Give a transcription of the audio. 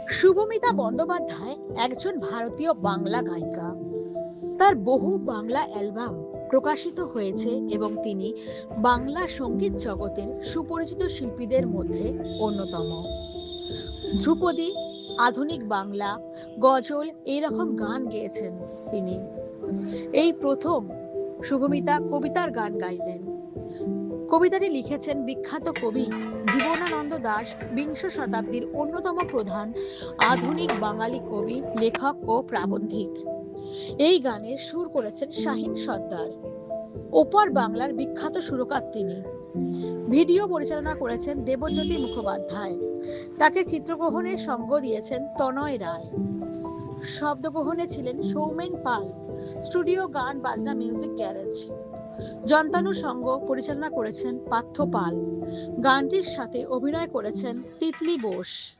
শুভমিতা বন্দ্যোপাধ্যায় একজন ভারতীয় বাংলা গায়িকা। তার বহু বাংলা অ্যালবাম প্রকাশিত হয়েছে এবং তিনি বাংলা সঙ্গীত জগতের সুপরিচিত শিল্পীদের মধ্যে অন্যতম। ধ্রুপদী, আধুনিক বাংলা, গজল এইরকম গান গেয়েছেন তিনি। এই প্রথম শুভমিতা কবিতার গান গাইলেন। কবিতাটি লিখেছেন বিখ্যাত কবি জীবনানন্দ দাশ, বিংশ শতাব্দীর অন্যতম প্রধান আধুনিক বাঙালি কবি, লেখক ও প্রাবন্ধিক। এই গানের সুর করেছেন শাহিন সর্দার। ওপার বাংলার বিখ্যাত সুরকার তিনি। ভিডিও পরিচালনা করেছেন দেবজ্যোতি মুখোপাধ্যায়। তাকে চিত্রগ্রহণে সঙ্গ দিয়েছেন তনয় রায়। শব্দগ্রহণে ছিলেন সৌমেন পাল। স্টুডিও গান বাজনা মিউজিক গ্যারেজ। যন্তানু সঙ্গ পরিচালনা করেছেন পার্থ পাল। গানটির সাথে অভিনয় করেছেন তিতলি বোস।